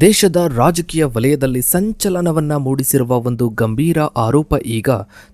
ದೇಶದ ರಾಜಕೀಯ ವಲಯದಲ್ಲಿ ಸಂಚಲನವನ್ನ ಮೂಡಿಸಿರುವ ಒಂದು ಗಂಭೀರ ಆರೋಪ ಈಗ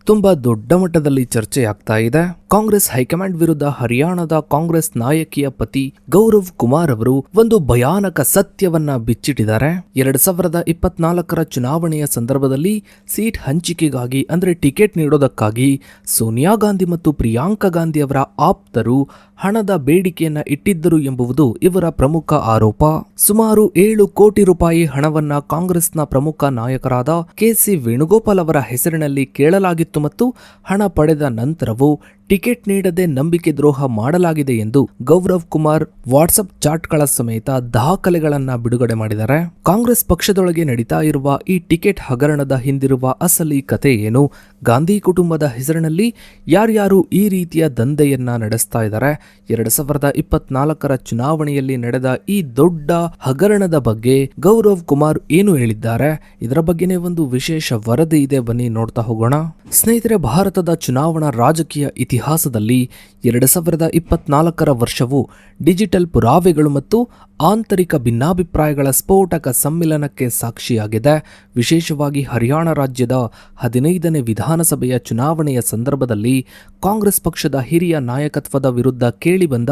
ತುಂಬಾ ದೊಡ್ಡ ಮಟ್ಟದಲ್ಲಿ ಚರ್ಚೆಯಾಗ್ತಾ ಇದೆ. ಕಾಂಗ್ರೆಸ್ ಹೈಕಮಾಂಡ್ ವಿರುದ್ಧ ಹರಿಯಾಣದ ಕಾಂಗ್ರೆಸ್ ನಾಯಕಿಯ ಪತಿ ಗೌರವ್ ಕುಮಾರ್ ಅವರು ಒಂದು ಭಯಾನಕ ಸತ್ಯವನ್ನ ಬಿಚ್ಚಿಟ್ಟಿದ್ದಾರೆ. 2024ರ ಚುನಾವಣೆಯ ಸಂದರ್ಭದಲ್ಲಿ ಸೀಟ್ ಹಂಚಿಕೆಗಾಗಿ ಅಂದ್ರೆ ಟಿಕೆಟ್ ನೀಡೋದಕ್ಕಾಗಿ ಸೋನಿಯಾ ಗಾಂಧಿ ಮತ್ತು ಪ್ರಿಯಾಂಕಾ ಗಾಂಧಿ ಅವರ ಆಪ್ತರು ಹಣದ ಬೇಡಿಕೆಯನ್ನ ಇಟ್ಟಿದ್ದರು ಎಂಬುದು ಇವರ ಪ್ರಮುಖ ಆರೋಪ. ಸುಮಾರು 7 ಕೋಟಿ ರೂಪಾಯಿ ಹಣವನ್ನ ಕಾಂಗ್ರೆಸ್ನ ಪ್ರಮುಖ ನಾಯಕರಾದ ಕೆಸಿ ವೇಣುಗೋಪಾಲ್ ಅವರ ಹೆಸರಿನಲ್ಲಿ ಕೇಳಲಾಗಿತ್ತು ಮತ್ತು ಹಣ ಪಡೆದ ನಂತರವೂ ಟಿಕೆಟ್ ನೀಡದೆ ನಂಬಿಕೆ ದ್ರೋಹ ಮಾಡಲಾಗಿದೆ ಎಂದು ಗೌರವ್ ಕುಮಾರ್ ವಾಟ್ಸ್ಆಪ್ ಚಾಟ್ಗಳ ಸಮೇತ ದಾಖಲೆಗಳನ್ನ ಬಿಡುಗಡೆ ಮಾಡಿದ್ದಾರೆ. ಕಾಂಗ್ರೆಸ್ ಪಕ್ಷದೊಳಗೆ ನಡೀತಾ ಇರುವ ಈ ಟಿಕೆಟ್ ಹಗರಣದ ಹಿಂದಿರುವ ಅಸಲಿ ಕತೆ ಏನು, ಗಾಂಧಿ ಕುಟುಂಬದ ಹೆಸರಿನಲ್ಲಿ ಯಾರ್ಯಾರು ಈ ರೀತಿಯ ದಂಧೆಯನ್ನ ನಡೆಸ್ತಾ ಇದ್ದಾರೆ, 2024ರ ಚುನಾವಣೆಯಲ್ಲಿ ನಡೆದ ಈ ದೊಡ್ಡ ಹಗರಣದ ಬಗ್ಗೆ ಗೌರವ್ ಕುಮಾರ್ ಏನು ಹೇಳಿದ್ದಾರೆ, ಇದರ ಬಗ್ಗೆನೇ ಒಂದು ವಿಶೇಷ ವರದಿ ಇದೆ, ಬನ್ನಿ ನೋಡ್ತಾ ಹೋಗೋಣ. ಸ್ನೇಹಿತರೆ, ಭಾರತದ ಚುನಾವಣಾ ರಾಜಕೀಯ ಇತಿಹಾಸದಲ್ಲಿ 2024ರ ವರ್ಷವು ಡಿಜಿಟಲ್ ಪುರಾವೆಗಳು ಮತ್ತು ಆಂತರಿಕ ಭಿನ್ನಾಭಿಪ್ರಾಯಗಳ ಸ್ಫೋಟಕ ಸಮ್ಮಿಲನಕ್ಕೆ ಸಾಕ್ಷಿಯಾಗಿದೆ. ವಿಶೇಷವಾಗಿ ಹರಿಯಾಣ ರಾಜ್ಯದ 15ನೇ ವಿಧಾನಸಭೆಯ ಚುನಾವಣೆಯ ಸಂದರ್ಭದಲ್ಲಿ ಕಾಂಗ್ರೆಸ್ ಪಕ್ಷದ ಹಿರಿಯ ನಾಯಕತ್ವದ ವಿರುದ್ಧ ಕೇಳಿಬಂದ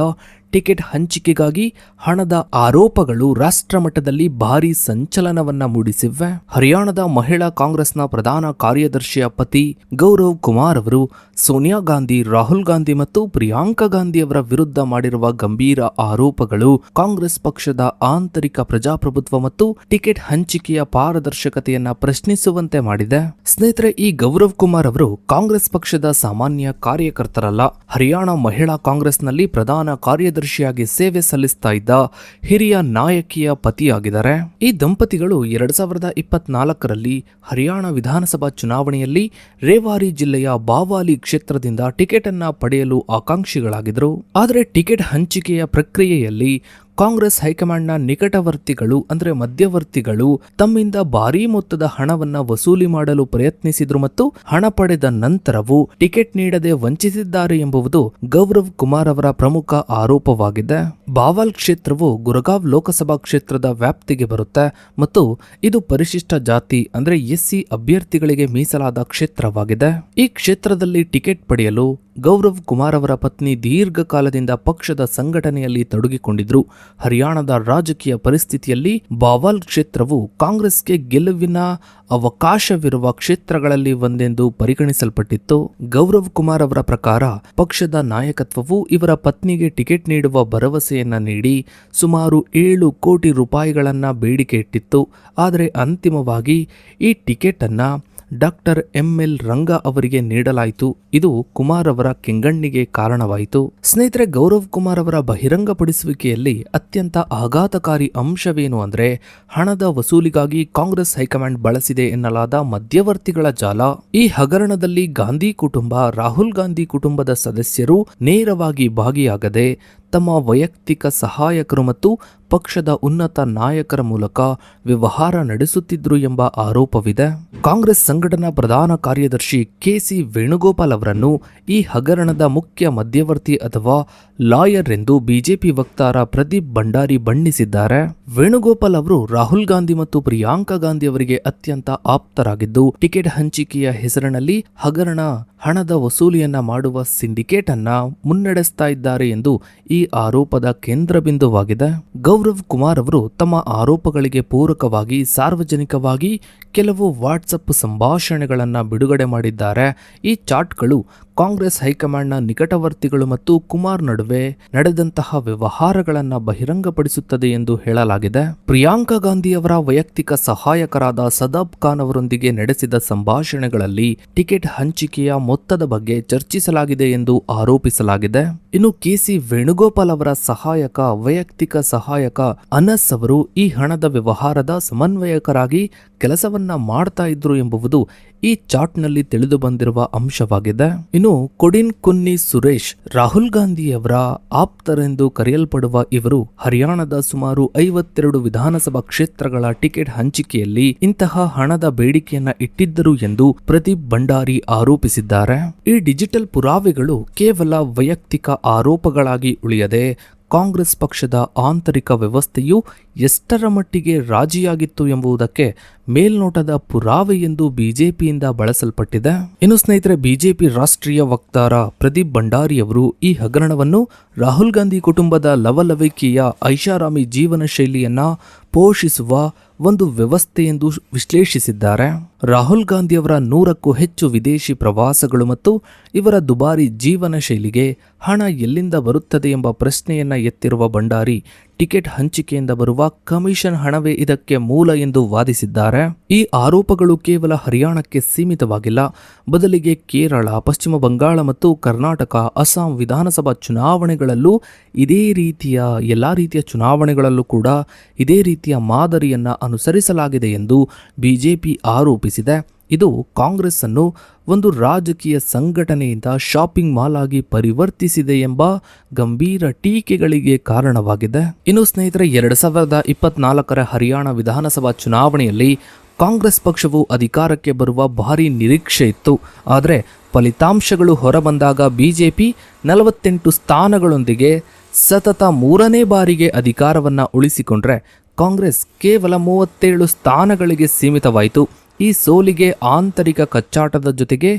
ಟಿಕೆಟ್ ಹಂಚಿಕೆಗಾಗಿ ಹಣದ ಆರೋಪಗಳು ರಾಷ್ಟ್ರಮಟ್ಟದಲ್ಲಿ ಭಾರೀ ಸಂಚಲನವನ್ನ ಮೂಡಿಸಿವೆ. ಹರಿಯಾಣದ ಮಹಿಳಾ ಕಾಂಗ್ರೆಸ್ನ ಪ್ರಧಾನ ಕಾರ್ಯದರ್ಶಿಯ ಪತಿ ಗೌರವ್ ಕುಮಾರ್ ಅವರು ಸೋನಿಯಾ ಗಾಂಧಿ, ರಾಹುಲ್ ಗಾಂಧಿ ಮತ್ತು ಪ್ರಿಯಾಂಕಾ ಗಾಂಧಿ ಅವರ ವಿರುದ್ಧ ಮಾಡಿರುವ ಗಂಭೀರ ಆರೋಪಗಳು ಕಾಂಗ್ರೆಸ್ ಪಕ್ಷದ ಆಂತರಿಕ ಪ್ರಜಾಪ್ರಭುತ್ವ ಮತ್ತು ಟಿಕೆಟ್ ಹಂಚಿಕೆಯ ಪಾರದರ್ಶಕತೆಯನ್ನ ಪ್ರಶ್ನಿಸುವಂತೆ ಮಾಡಿದೆ. ಸ್ನೇಹಿತರೆ, ಈ ಗೌರವ್ ಕುಮಾರ್ ಅವರು ಕಾಂಗ್ರೆಸ್ ಪಕ್ಷದ ಸಾಮಾನ್ಯ ಕಾರ್ಯಕರ್ತರಲ್ಲ, ಹರಿಯಾಣ ಮಹಿಳಾ ಕಾಂಗ್ರೆಸ್ನಲ್ಲಿ ಪ್ರಧಾನ ಕಾರ್ಯದರ್ಶಿಯಾಗಿ ಸೇವೆ ಸಲ್ಲಿಸ್ತಾ ಇದ್ದ ಹಿರಿಯ ನಾಯಕಿಯ ಪತಿಯಾಗಿದ್ದಾರೆ. ಈ ದಂಪತಿಗಳು 2024ರಲ್ಲಿ ಹರಿಯಾಣ ವಿಧಾನಸಭಾ ಚುನಾವಣೆಯಲ್ಲಿ ರೇವಾರಿ ಜಿಲ್ಲೆಯ ಬಾವಾಲಿ ಕ್ಷೇತ್ರದಿಂದ ಟಿಕೆಟ್ ಅನ್ನ ಪಡೆಯಲು ಆಕಾಂಕ್ಷಿಗಳಾಗಿದ್ದರು. ಆದರೆ ಟಿಕೆಟ್ ಹಂಚಿಕೆಯ ಪ್ರಕ್ರಿಯೆಯಲ್ಲಿ ಕಾಂಗ್ರೆಸ್ ಹೈಕಮಾಂಡ್ನ ನಿಕಟವರ್ತಿಗಳು ಅಂದ್ರೆ ಮಧ್ಯವರ್ತಿಗಳು ತಮ್ಮಿಂದ ಭಾರೀ ಮೊತ್ತದ ಹಣವನ್ನ ವಸೂಲಿ ಮಾಡಲು ಪ್ರಯತ್ನಿಸಿದ್ರು ಮತ್ತು ಹಣ ಪಡೆದ ನಂತರವೂ ಟಿಕೆಟ್ ನೀಡದೆ ವಂಚಿಸಿದ್ದಾರೆ ಎಂಬುದು ಗೌರವ್ ಕುಮಾರ್ ಅವರ ಪ್ರಮುಖ ಆರೋಪವಾಗಿದೆ. ಬಾವಾಲ್ ಕ್ಷೇತ್ರವು ಗುರಗಾಂವ್ ಲೋಕಸಭಾ ಕ್ಷೇತ್ರದ ವ್ಯಾಪ್ತಿಗೆ ಬರುತ್ತೆ ಮತ್ತು ಇದು ಪರಿಶಿಷ್ಟ ಜಾತಿ ಅಂದ್ರೆ ಎಸ್ಸಿ ಅಭ್ಯರ್ಥಿಗಳಿಗೆ ಮೀಸಲಾದ ಕ್ಷೇತ್ರವಾಗಿದೆ. ಈ ಕ್ಷೇತ್ರದಲ್ಲಿ ಟಿಕೆಟ್ ಪಡೆಯಲು ಗೌರವ್ ಕುಮಾರ್ ಅವರ ಪತ್ನಿ ದೀರ್ಘಕಾಲದಿಂದ ಪಕ್ಷದ ಸಂಘಟನೆಯಲ್ಲಿ ತೊಡಗಿಕೊಂಡಿದ್ರು. ಹರಿಯಾಣದ ರಾಜಕೀಯ ಪರಿಸ್ಥಿತಿಯಲ್ಲಿ ಬಾವಾಲ್ ಕ್ಷೇತ್ರವು ಕಾಂಗ್ರೆಸ್ಗೆ ಗೆಲುವಿನ ಅವಕಾಶವಿರುವ ಕ್ಷೇತ್ರಗಳಲ್ಲಿ ಒಂದೆಂದು ಪರಿಗಣಿಸಲ್ಪಟ್ಟಿತ್ತು. ಗೌರವ್ ಕುಮಾರ್ ಅವರ ಪ್ರಕಾರ ಪಕ್ಷದ ನಾಯಕತ್ವವು ಇವರ ಪತ್ನಿಗೆ ಟಿಕೆಟ್ ನೀಡುವ ಭರವಸೆಯನ್ನ ನೀಡಿ ಸುಮಾರು 7 ಕೋಟಿ ರೂಪಾಯಿಗಳನ್ನ ಬೇಡಿಕೆ ಇಟ್ಟಿತ್ತು. ಆದರೆ ಅಂತಿಮವಾಗಿ ಈ ಟಿಕೆಟ್ ಅನ್ನ ಡಾಕ್ಟರ್ ML ರಂಗ ಅವರಿಗೆ ನೀಡಲಾಯಿತು. ಇದು ಕುಮಾರ್ ಅವರ ಕೆಂಗಣ್ಣಿಗೆ ಕಾರಣವಾಯಿತು. ಸ್ನೇಹಿತರೆ, ಗೌರವ್ ಕುಮಾರ್ ಅವರ ಬಹಿರಂಗಪಡಿಸುವಿಕೆಯಲ್ಲಿ ಅತ್ಯಂತ ಆಘಾತಕಾರಿ ಅಂಶವೇನು ಅಂದ್ರೆ ಹಣದ ವಸೂಲಿಗಾಗಿ ಕಾಂಗ್ರೆಸ್ ಹೈಕಮಾಂಡ್ ಬಳಸಿದೆ ಎನ್ನಲಾದ ಮಧ್ಯವರ್ತಿಗಳ ಜಾಲ. ಈ ಹಗರಣದಲ್ಲಿ ಗಾಂಧಿ ಕುಟುಂಬ, ರಾಹುಲ್ ಗಾಂಧಿ ಕುಟುಂಬದ ಸದಸ್ಯರು ನೇರವಾಗಿ ಭಾಗಿಯಾಗದೆ ತಮ್ಮ ವೈಯಕ್ತಿಕ ಸಹಾಯಕರು ಮತ್ತು ಪಕ್ಷದ ಉನ್ನತ ನಾಯಕರ ಮೂಲಕ ವ್ಯವಹಾರ ನಡೆಸುತ್ತಿದ್ರು ಎಂಬ ಆರೋಪವಿದೆ. ಕಾಂಗ್ರೆಸ್ ಸಂಘಟನಾ ಪ್ರಧಾನ ಕಾರ್ಯದರ್ಶಿ ಕೆಸಿ ವೇಣುಗೋಪಾಲ್ ಅವರನ್ನು ಈ ಹಗರಣದ ಮುಖ್ಯ ಮಧ್ಯವರ್ತಿ ಅಥವಾ ಲಾಯರ್ ಎಂದು ಬಿಜೆಪಿ ವಕ್ತಾರ ಪ್ರದೀಪ್ ಭಂಡಾರಿ ಬಣ್ಣಿಸಿದ್ದಾರೆ. ವೇಣುಗೋಪಾಲ್ ಅವರು ರಾಹುಲ್ ಗಾಂಧಿ ಮತ್ತು ಪ್ರಿಯಾಂಕಾ ಗಾಂಧಿ ಅವರಿಗೆ ಅತ್ಯಂತ ಆಪ್ತರಾಗಿದ್ದು ಟಿಕೆಟ್ ಹಂಚಿಕೆಯ ಹೆಸರಿನಲ್ಲಿ ಹಣದ ವಸೂಲಿಯನ್ನ ಮಾಡುವ ಸಿಂಡಿಕೇಟ್ ಅನ್ನ ಮುನ್ನಡೆಸ್ತಾ ಇದ್ದಾರೆ ಎಂದು ಈ ಆರೋಪದ ಕೇಂದ್ರ ಬಿಂದುವಾಗಿದೆ. ಗೌರವ್ ಕುಮಾರ್ ಅವರು ತಮ್ಮ ಆರೋಪಗಳಿಗೆ ಪೂರಕವಾಗಿ ಸಾರ್ವಜನಿಕವಾಗಿ ಕೆಲವು ವಾಟ್ಸಪ್ ಸಂಭಾಷಣೆಗಳನ್ನ ಬಿಡುಗಡೆ ಮಾಡಿದ್ದಾರೆ. ಈ ಚಾಟ್ಗಳು ಕಾಂಗ್ರೆಸ್ ಹೈಕಮಾಂಡ್ನ ನಿಕಟವರ್ತಿಗಳು ಮತ್ತು ಕುಮಾರ್ ನಡುವೆ ನಡೆದಂತಹ ವ್ಯವಹಾರಗಳನ್ನ ಬಹಿರಂಗಪಡಿಸುತ್ತದೆ ಎಂದು ಹೇಳಲಾಗಿದೆ. ಪ್ರಿಯಾಂಕಾ ಗಾಂಧಿ ಅವರ ವೈಯಕ್ತಿಕ ಸಹಾಯಕರಾದ ಸದಾಬ್ ಖಾನ್ ಅವರೊಂದಿಗೆ ನಡೆಸಿದ ಸಂಭಾಷಣೆಗಳಲ್ಲಿ ಟಿಕೆಟ್ ಹಂಚಿಕೆಯ ಮೊತ್ತದ ಬಗ್ಗೆ ಚರ್ಚಿಸಲಾಗಿದೆ ಎಂದು ಆರೋಪಿಸಲಾಗಿದೆ. ಇನ್ನು ಕೆಸಿ ವೇಣುಗೋಪಾಲ್ ಅವರ ವೈಯಕ್ತಿಕ ಸಹಾಯಕ ಅನಸ್ ಅವರು ಈ ಹಣದ ವ್ಯವಹಾರದ ಸಮನ್ವಯಕರಾಗಿ ಕೆಲಸವನ್ನ ಮಾಡ್ತಾ ಇದ್ರು ಎಂಬುದು ಈ ಚಾಟ್ನಲ್ಲಿ ತಿಳಿದು ಬಂದಿರುವ ಅಂಶವಾಗಿದೆ. ಇನ್ನು ಕೊಡಿನ್ ಕುನ್ನಿ ಸುರೇಶ್, ರಾಹುಲ್ ಗಾಂಧಿಯವರ ಆಪ್ತರೆಂದು ಕರೆಯಲ್ಪಡುವ ಇವರು ಹರಿಯಾಣದ ಸುಮಾರು 52 ವಿಧಾನಸಭಾ ಕ್ಷೇತ್ರಗಳ ಟಿಕೆಟ್ ಹಂಚಿಕೆಯಲ್ಲಿ ಇಂತಹ ಹಣದ ಬೇಡಿಕೆಯನ್ನ ಇಟ್ಟಿದ್ದರು ಎಂದು ಪ್ರದೀಪ್ ಭಂಡಾರಿ ಆರೋಪಿಸಿದ್ದಾರೆ. ಈ ಡಿಜಿಟಲ್ ಪುರಾವೆಗಳು ಕೇವಲ ವೈಯಕ್ತಿಕ ಆರೋಪಗಳಾಗಿ ಉಳಿಯದೆ ಕಾಂಗ್ರೆಸ್ ಪಕ್ಷದ ಆಂತರಿಕ ವ್ಯವಸ್ಥೆಯು ಎಷ್ಟರ ಮಟ್ಟಿಗೆ ರಾಜಿಯಾಗಿತ್ತು ಎಂಬುದಕ್ಕೆ ಮೇಲ್ನೋಟದ ಪುರಾವೆ ಎಂದು ಬಿಜೆಪಿಯಿಂದ ಬಳಸಲ್ಪಟ್ಟಿದೆ. ಇನ್ನು ಸ್ನೇಹಿತರೆ, ಬಿಜೆಪಿ ರಾಷ್ಟ್ರೀಯ ವಕ್ತಾರ ಪ್ರದೀಪ್ ಭಂಡಾರಿಯವರು ಈ ಹಗರಣವನ್ನು ರಾಹುಲ್ ಗಾಂಧಿ ಕುಟುಂಬದ ಲವಲವಿಕೆಯ ಐಷಾರಾಮಿ ಜೀವನ ಶೈಲಿಯನ್ನ ಪೋಷಿಸುವ ಒಂದು ವ್ಯವಸ್ಥೆ ಎಂದು ವಿಶ್ಲೇಷಿಸಿದ್ದಾರೆ. ರಾಹುಲ್ ಗಾಂಧಿಯವರ 100ಕ್ಕೂ ಹೆಚ್ಚು ವಿದೇಶಿ ಪ್ರವಾಸಗಳು ಮತ್ತು ಇವರ ದುಬಾರಿ ಜೀವನ ಶೈಲಿಗೆ ಹಣ ಎಲ್ಲಿಂದ ಬರುತ್ತದೆ ಎಂಬ ಪ್ರಶ್ನೆಯನ್ನ ಎತ್ತಿರುವ ಭಂಡಾರಿ, ಟಿಕೆಟ್ ಹಂಚಿಕೆಯಿಂದ ಬರುವ ಕಮಿಷನ್ ಹಣವೇ ಇದಕ್ಕೆ ಮೂಲ ಎಂದು ವಾದಿಸಿದ್ದಾರೆ. ಈ ಆರೋಪಗಳು ಕೇವಲ ಹರಿಯಾಣಕ್ಕೆ ಸೀಮಿತವಾಗಿಲ್ಲ, ಬದಲಿಗೆ ಕೇರಳ, ಪಶ್ಚಿಮ ಬಂಗಾಳ ಮತ್ತು ಕರ್ನಾಟಕ, ಅಸ್ಸಾಂ ವಿಧಾನಸಭಾ ಚುನಾವಣೆಗಳಲ್ಲೂ ಎಲ್ಲಾ ರೀತಿಯ ಚುನಾವಣೆಗಳಲ್ಲೂ ಕೂಡ ಇದೇ ರೀತಿಯ ಮಾದರಿಯನ್ನ ಅನುಸರಿಸಲಾಗಿದೆ ಎಂದು ಬಿಜೆಪಿ ಆರೋಪಿಸಿದೆ. ಇದು ಕಾಂಗ್ರೆಸ್ ಅನ್ನು ಒಂದು ರಾಜಕೀಯ ಸಂಘಟನೆಯಿಂದ ಶಾಪಿಂಗ್ ಮಾಲ್ ಆಗಿ ಪರಿವರ್ತಿಸಿದೆ ಎಂಬ ಗಂಭೀರ ಟೀಕೆಗಳಿಗೆ ಕಾರಣವಾಗಿದೆ. ಇನ್ನು ಸ್ನೇಹಿತರೆ, 2024ರ ಹರಿಯಾಣ ವಿಧಾನಸಭಾ ಚುನಾವಣೆಯಲ್ಲಿ ಕಾಂಗ್ರೆಸ್ ಪಕ್ಷವು ಅಧಿಕಾರಕ್ಕೆ ಬರುವ ಭಾರಿ ನಿರೀಕ್ಷೆ ಇತ್ತು. ಆದರೆ ಫಲಿತಾಂಶಗಳು ಹೊರಬಂದಾಗ ಬಿಜೆಪಿ 48 ಸ್ಥಾನಗಳೊಂದಿಗೆ ಸತತ 3ನೇ ಬಾರಿಗೆ ಅಧಿಕಾರವನ್ನು ಉಳಿಸಿಕೊಂಡ್ರೆ ಕಾಂಗ್ರೆಸ್ ಕೇವಲ 37 ಸ್ಥಾನಗಳಿಗೆ ಸೀಮಿತವಾಯಿತು. ಈ ಸೋಲಿಗೆ ಆಂತರಿಕ ಕಚ್ಚಾಟದ ಜೊತೆಗೆ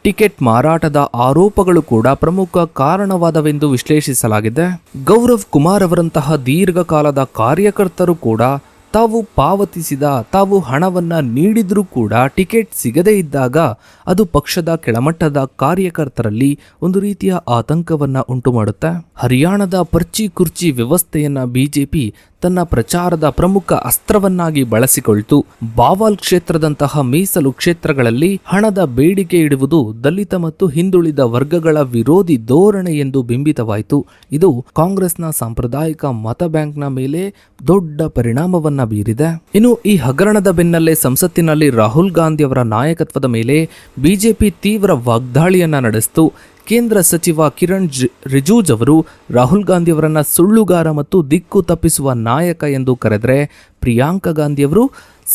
ಟಿಕೆಟ್ ಮಾರಾಟದ ಆರೋಪಗಳು ಕೂಡ ಪ್ರಮುಖ ಕಾರಣವಾದವೆಂದು ವಿಶ್ಲೇಷಿಸಲಾಗಿದೆ. ಗೌರವ್ ಕುಮಾರ್ ಅವರಂತಹ ದೀರ್ಘಕಾಲದ ಕಾರ್ಯಕರ್ತರು ಕೂಡ ತಾವು ಹಣವನ್ನ ನೀಡಿದ್ರೂ ಕೂಡ ಟಿಕೆಟ್ ಸಿಗದೇ ಇದ್ದಾಗ ಅದು ಪಕ್ಷದ ಕೆಳಮಟ್ಟದ ಕಾರ್ಯಕರ್ತರಲ್ಲಿ ಒಂದು ರೀತಿಯ ಆತಂಕವನ್ನ ಉಂಟು ಮಾಡುತ್ತೆ. ಹರಿಯಾಣದ ಪರ್ಚಿ ಕುರ್ಚಿ ವ್ಯವಸ್ಥೆಯನ್ನ ಬಿಜೆಪಿ ತನ್ನ ಪ್ರಚಾರದ ಪ್ರಮುಖ ಅಸ್ತ್ರವನ್ನಾಗಿ ಬಳಸಿಕೊಳ್ತು. ಬಾವಾಲ್ ಕ್ಷೇತ್ರದಂತಹ ಮೀಸಲು ಕ್ಷೇತ್ರಗಳಲ್ಲಿ ಹಣದ ಬೇಡಿಕೆ ಇಡುವುದು ದಲಿತ ಮತ್ತು ಹಿಂದುಳಿದ ವರ್ಗಗಳ ವಿರೋಧಿ ಧೋರಣೆ ಎಂದು ಬಿಂಬಿತವಾಯಿತು. ಇದು ಕಾಂಗ್ರೆಸ್ನ ಸಾಂಪ್ರದಾಯಿಕ ಮತ ಬ್ಯಾಂಕ್ನ ಮೇಲೆ ದೊಡ್ಡ ಪರಿಣಾಮವನ್ನ ಬೀರಿದೆ. ಇನ್ನು ಈ ಹಗರಣದ ಬೆನ್ನಲ್ಲೇ ಸಂಸತ್ತಿನಲ್ಲಿ ರಾಹುಲ್ ಗಾಂಧಿ ಅವರ ನಾಯಕತ್ವದ ಮೇಲೆ ಬಿಜೆಪಿ ತೀವ್ರ ವಾಗ್ದಾಳಿಯನ್ನ ನಡೆಸಿತು. ಕೇಂದ್ರ ಸಚಿವ ಕಿರಣ್ ರಿಜಿಜು ಅವರು ರಾಹುಲ್ ಗಾಂಧಿ ಅವರನ್ನ ಸುಳ್ಳುಗಾರ ಮತ್ತು ದಿಕ್ಕು ತಪ್ಪಿಸುವ ನಾಯಕ ಎಂದು ಕರೆದರೆ, ಪ್ರಿಯಾಂಕಾ ಗಾಂಧಿಯವರು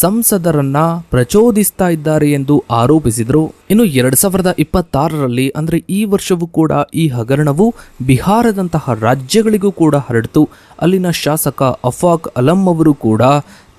ಸಂಸದರನ್ನ ಪ್ರಚೋದಿಸ್ತಾ ಇದ್ದಾರೆ ಎಂದು ಆರೋಪಿಸಿದರು. ಇನ್ನು 2026ರಲ್ಲಿ ಅಂದರೆ ಈ ವರ್ಷವೂ ಕೂಡ ಈ ಹಗರಣವು ಬಿಹಾರದಂತಹ ರಾಜ್ಯಗಳಿಗೂ ಕೂಡ ಹರಡಿತು. ಅಲ್ಲಿನ ಶಾಸಕ ಅಫಾಕ್ ಅಲಂ ಅವರು ಕೂಡ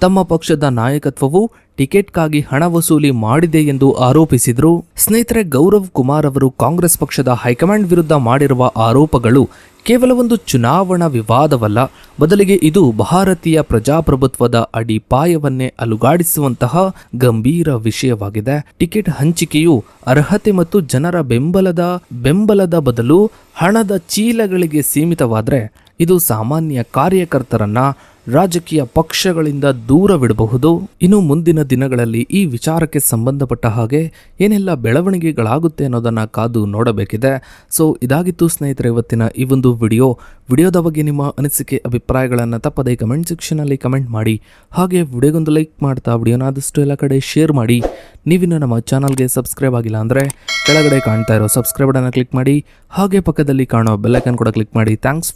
ತಮ್ಮ ಪಕ್ಷದ ನಾಯಕತ್ವವು ಟಿಕೆಟ್ಗಾಗಿ ಹಣ ವಸೂಲಿ ಮಾಡಿದೆ ಎಂದು ಆರೋಪಿಸಿದರು. ಸ್ನೇಹಿತರೆ, ಗೌರವ್ ಕುಮಾರ್ ಅವರು ಕಾಂಗ್ರೆಸ್ ಪಕ್ಷದ ಹೈಕಮಾಂಡ್ ವಿರುದ್ಧ ಮಾಡಿರುವ ಆರೋಪಗಳು ಕೇವಲ ಒಂದು ಚುನಾವಣಾ ವಿವಾದವಲ್ಲ, ಬದಲಿಗೆ ಇದು ಭಾರತೀಯ ಪ್ರಜಾಪ್ರಭುತ್ವದ ಅಡಿಪಾಯವನ್ನೇ ಅಲುಗಾಡಿಸುವಂತಹ ಗಂಭೀರ ವಿಷಯವಾಗಿದೆ. ಟಿಕೆಟ್ ಹಂಚಿಕೆಯು ಅರ್ಹತೆ ಮತ್ತು ಜನರ ಬೆಂಬಲದ ಬದಲು ಹಣದ ಚೀಲಗಳಿಗೆ ಸೀಮಿತವಾದರೆ ಇದು ಸಾಮಾನ್ಯ ಕಾರ್ಯಕರ್ತರನ್ನ ರಾಜಕೀಯ ಪಕ್ಷಗಳಿಂದ ದೂರವಿಡಬಹುದು. ಇನ್ನು ಮುಂದಿನ ದಿನಗಳಲ್ಲಿ ಈ ವಿಚಾರಕ್ಕೆ ಸಂಬಂಧಪಟ್ಟ ಹಾಗೆ ಏನೆಲ್ಲ ಬೆಳವಣಿಗೆಗಳಾಗುತ್ತೆ ಅನ್ನೋದನ್ನ ಕಾದು ನೋಡಬೇಕಿದೆ. ಸೊ ಇದಾಗಿತ್ತು ಸ್ನೇಹಿತರೆ ಇವತ್ತಿನ ಈ ಒಂದು ವಿಡಿಯೋದ ಬಗ್ಗೆ ನಿಮ್ಮ ಅನಿಸಿಕೆ ಅಭಿಪ್ರಾಯಗಳನ್ನು ತಪ್ಪದೇ ಕಮೆಂಟ್ ಸೆಕ್ಷನಲ್ಲಿ ಕಮೆಂಟ್ ಮಾಡಿ. ಹಾಗೆ ವಿಡಿಯೋಗೊಂದು ಲೈಕ್ ಮಾಡ್ತಾ ವಿಡಿಯೋನ ಆದಷ್ಟು ಎಲ್ಲ ಕಡೆ ಶೇರ್ ಮಾಡಿ. ನೀವಿನ್ನು ನಮ್ಮ ಚಾನಲ್ಗೆ ಸಬ್ಸ್ಕ್ರೈಬ್ ಆಗಿಲ್ಲ ಅಂದರೆ ಕೆಳಗಡೆ ಕಾಣ್ತಾ ಇರೋ ಸಬ್ಸ್ಕ್ರೈಬ್ ಬಟನ್ನ ಕ್ಲಿಕ್ ಮಾಡಿ. ಹಾಗೆ ಪಕ್ಕದಲ್ಲಿ ಕಾಣೋ ಬೆಲ್ ಐಕಾನ್ ಕೂಡ ಕ್ಲಿಕ್ ಮಾಡಿ. ಥ್ಯಾಂಕ್ಸ್.